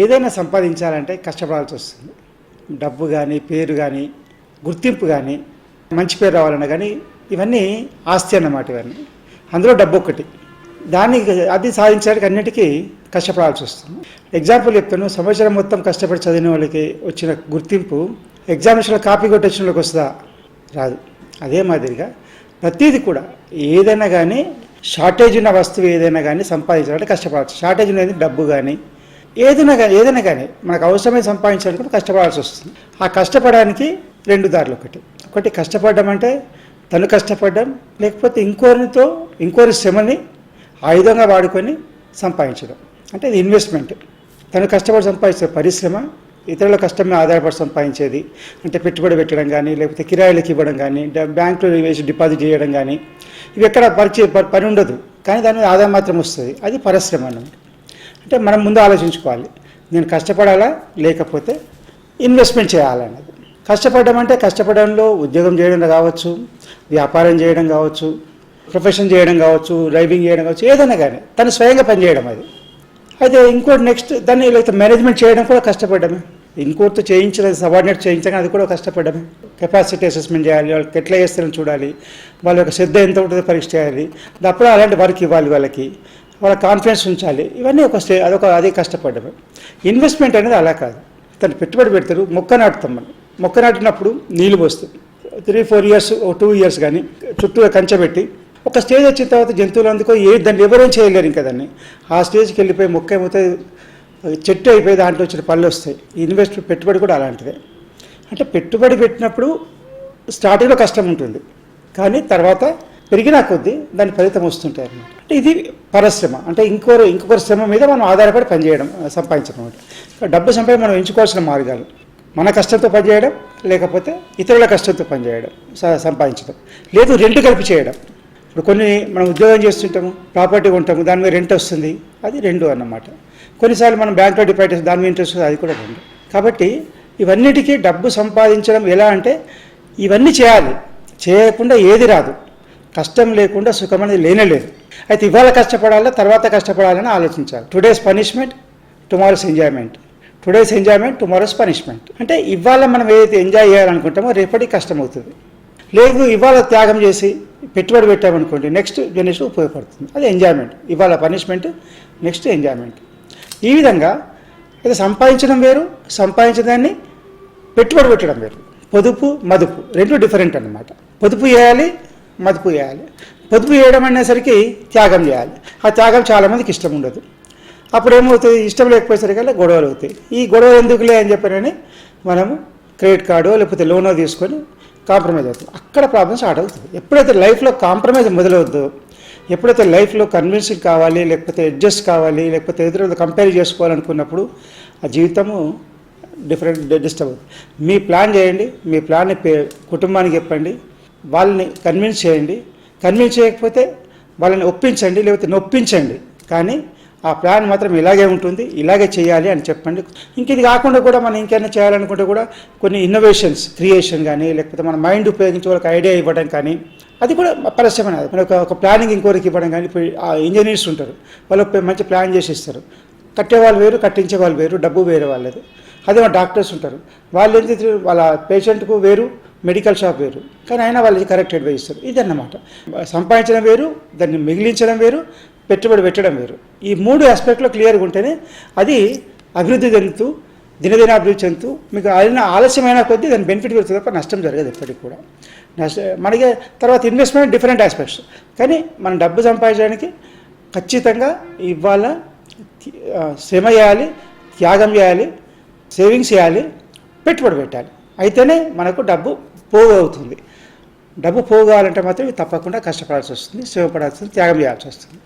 ఏదైనా సంపాదించాలంటే కష్టపడాల్సి వస్తుంది. డబ్బు కానీ, పేరు కానీ, గుర్తింపు కానీ, మంచి పేరు రావాలన్నా కానీ ఇవన్నీ ఆస్తి అన్నమాట. ఇవన్నీ అందులో డబ్బు ఒకటి. అది సాధించడానికి అన్నిటికీ కష్టపడాల్సి వస్తుంది. ఎగ్జాంపుల్ చెప్తాను. సంవత్సరం మొత్తం కష్టపడి చదివిన వాళ్ళకి వచ్చిన గుర్తింపు ఎగ్జామినేషన్లో కాపీ కొట్టొచ్చిన వాళ్ళకి వస్తుందా? రాదు. అదే మాదిరిగా ప్రతిదీ కూడా ఏదైనా కానీ షార్టేజ్ ఉన్న వస్తువు ఏదైనా కానీ సంపాదించాలంటే కష్టపడాల్సి. షార్టేజ్ ఉన్నది డబ్బు కానీ ఏదైనా కానీ మనకు అవసరమైన సంపాదించాలంటే కష్టపడాల్సి వస్తుంది. ఆ కష్టపడడానికి రెండు దారులు. ఒకటి కష్టపడడం అంటే తను కష్టపడడం, లేకపోతే ఇంకోరి శ్రమని ఆయుధంగా వాడుకొని సంపాదించడం. అంటే ఇది ఇన్వెస్ట్మెంట్. తను కష్టపడి సంపాదించే పరిశ్రమ, ఇతరుల కష్టం మీద ఆధారపడి సంపాదించేది. అంటే పెట్టుబడి పెట్టడం కానీ, లేకపోతే కిరాయిలకు ఇవ్వడం కానీ, బ్యాంకులో వేసి డిపాజిట్ చేయడం కానీ, ఇవి ఎక్కడ పని ఉండదు, కానీ దాని మీద ఆదాయం మాత్రం వస్తుంది. అది పరిశ్రమ అన్నమాట. అంటే మనం ముందు ఆలోచించుకోవాలి, నేను కష్టపడాలా లేకపోతే ఇన్వెస్ట్మెంట్ చేయాలన్నది. కష్టపడడం అంటే కష్టపడంలో ఉద్యోగం చేయడం కావచ్చు, వ్యాపారం చేయడం కావచ్చు, ప్రొఫెషన్ చేయడం కావచ్చు, డ్రైవింగ్ చేయడం కావచ్చు, ఏదైనా కానీ తను స్వయంగా పనిచేయడం. అది అయితే ఇంకోటి నెక్స్ట్ దాన్ని లేకపోతే మేనేజ్మెంట్ చేయడం కూడా కష్టపడమే. ఇంకోటితో చేయించడం, సబార్డినేట్ చేయించడం, అది కూడా కష్టపడమే. కెపాసిటీ అసెస్మెంట్ చేయాలి, వాళ్ళకి ఎట్లా చేస్తారని చూడాలి, వాళ్ళ యొక్క శ్రద్ధ ఎంత ఉంటుందో పరీక్ష చేయాలి, అప్పుడు అలాంటి వర్క్ ఇవ్వాలి, వాళ్ళ కాన్ఫిడెన్స్ ఉంచాలి. ఇవన్నీ అది కష్టపడమే. ఇన్వెస్ట్మెంట్ అనేది అలా కాదు. తను పెట్టుబడి పెడతారు, మొక్క నాటుతాం. మనం మొక్క నాటినప్పుడు నీళ్ళు పోస్తాం. 3-4 years 2 years కానీ చుట్టూ కంచె పెట్టి ఒక స్టేజ్ వచ్చిన తర్వాత జంతువులు అందుకో దాన్ని ఎవరేం చేయలేరు. ఇంకా దాన్ని ఆ స్టేజ్కి వెళ్ళిపోయి మొక్క ఏమవుతుంది, చెట్టు అయిపోయి దాంట్లో వచ్చిన పళ్ళు వస్తాయి. పెట్టుబడి కూడా అలాంటిదే. అంటే పెట్టుబడి పెట్టినప్పుడు స్టార్టింగ్లో కష్టం ఉంటుంది, కానీ తర్వాత పెరిగినా కొద్దీ దాని ఫలితం వస్తుంటాయి అన్నమాట. అంటే ఇది పరిశ్రమ. అంటే ఇంకొకరి శ్రమ మీద మనం ఆధారపడి పనిచేయడం, సంపాదించడం అనమాట. డబ్బు సంపాదన మనం ఎంచుకోవాల్సిన మార్గాలు మన కష్టంతో పనిచేయడం, లేకపోతే ఇతరుల కష్టంతో పనిచేయడం, సంపాదించడం, లేదు రెంట్ కలిపి చేయడం. ఇప్పుడు మనం ఉద్యోగం చేస్తుంటాము, ప్రాపర్టీ ఉంటాము, దాని మీద రెంట్ వస్తుంది, అది రెండు అన్నమాట. కొన్నిసార్లు మనం బ్యాంక్లో డిపాజిట్ చేస్తే దాని మీద ఇంట్రెస్ట్ వస్తుంది, అది కూడా రెండు. కాబట్టి ఇవన్నిటికీ డబ్బు సంపాదించడం ఎలా అంటే ఇవన్నీ చేయాలి, చేయకుండా ఏది రాదు. కష్టం లేకుండా సుఖం అనేది లేనేలేదు. అయితే ఇవాళ కష్టపడాలా, తర్వాత కష్టపడాలని ఆలోచించాలి. Today's punishment, tomorrow's enjoyment. Today's enjoyment, tomorrow's punishment. అంటే ఇవాళ మనం ఏదైతే ఎంజాయ్ చేయాలనుకుంటామో రేపటికి కష్టం అవుతుంది. లేదు ఇవాళ త్యాగం చేసి పెట్టుబడి పెట్టామనుకోండి, నెక్స్ట్ జనరేషన్ ఉపయోగపడుతుంది. అది ఎంజాయ్మెంట్. ఇవాళ పనిష్మెంట్, నెక్స్ట్ ఎంజాయ్మెంట్. ఈ విధంగా అయితే సంపాదించడం వేరు, సంపాదించడాన్ని పెట్టుబడి పెట్టడం వేరు. పొదుపు, మదుపు రెండు డిఫరెంట్ అన్నమాట. పొదుపు చేయాలి, మదుపు చేయాలి. పొదుపు చేయడం అనేసరికి త్యాగం చేయాలి. ఆ త్యాగం చాలామందికి ఇష్టం ఉండదు. అప్పుడు ఏమవుతుంది, ఇష్టం లేకపోయేసరికల్లా గొడవలు అవుతాయి. ఈ గొడవలు ఎందుకులే అని చెప్పారని మనము క్రెడిట్ కార్డో లేకపోతే లోనో తీసుకొని కాంప్రమైజ్ అవుతుంది. అక్కడ ప్రాబ్లం స్టార్ట్ అవుతుంది. ఎప్పుడైతే లైఫ్లో కాంప్రమైజ్ మొదలవుతుందో, ఎప్పుడైతే లైఫ్లో కన్విన్సింగ్ కావాలి, లేకపోతే అడ్జస్ట్ కావాలి, లేకపోతే ఎదురు కంపేర్ చేసుకోవాలనుకున్నప్పుడు ఆ జీవితము డిస్టర్బ్ అవుతుంది. మీ ప్లాన్ చేయండి, మీ ప్లాన్ని కుటుంబానికి చెప్పండి, వాళ్ళని కన్విన్స్ చేయండి. కన్విన్స్ చేయకపోతే వాళ్ళని ఒప్పించండి, లేకపోతే నొప్పించండి, కానీ ఆ ప్లాన్ మాత్రం ఇలాగే ఉంటుంది, ఇలాగే చేయాలి అని చెప్పండి. ఇది కాకుండా కూడా మనం ఇంకేమైనా చేయాలనుకుంటే కూడా కొన్ని ఇన్నోవేషన్స్ క్రియేషన్ కానీ, లేకపోతే మన మైండ్ ఉపయోగించి వాళ్ళకి ఐడియా ఇవ్వడం కానీ, అది కూడా పరిశ్రమ. మన ఒక ప్లానింగ్ ఇంకోరికి ఇవ్వడం కానీ. ఇప్పుడు ఆ ఇంజనీర్స్ ఉంటారు, వాళ్ళు మంచి ప్లాన్ చేసి ఇస్తారు. కట్టేవాళ్ళు వేరు, కట్టించే వాళ్ళు వేరు, డబ్బు వేరే వాళ్ళది. అదే డాక్టర్స్ ఉంటారు, వాళ్ళు ఏంటి వాళ్ళ పేషెంట్కు వేరు, మెడికల్ షాప్ వేరు, కానీ అయినా వాళ్ళకి కరెక్ట్ అడ్వైస్ ఇస్తారు. ఇదన్నమాట. సంపాదించడం వేరు, దాన్ని మిగిలించడం వేరు, పెట్టుబడి పెట్టడం వేరు. ఈ 3 ఆస్పెక్ట్లో క్లియర్గా ఉంటేనే అది అభివృద్ధి చెందుతూ, దినదిన అభివృద్ధి చెందుతూ, మీకు ఆలస్యమైన కొద్దీ దాని బెనిఫిట్ పెరుగుతుంది తప్ప నష్టం జరగదు ఎప్పటికి కూడా. మనకి తర్వాత ఇన్వెస్ట్మెంట్ డిఫరెంట్ ఆస్పెక్ట్స్, కానీ మనం డబ్బు సంపాదించడానికి ఖచ్చితంగా ఇవాళ శ్రమ చేయాలి, త్యాగం చేయాలి, సేవింగ్స్ చేయాలి, పెట్టుబడి పెట్టాలి. అయితేనే మనకు డబ్బు పోగు అవుతుంది. డబ్బు పోగు కావాలంటే మాత్రం తప్పకుండా కష్టపడాల్సి వస్తుంది, శ్రమ పడాల్సి వస్తుంది, త్యాగం చేయాల్సి వస్తుంది.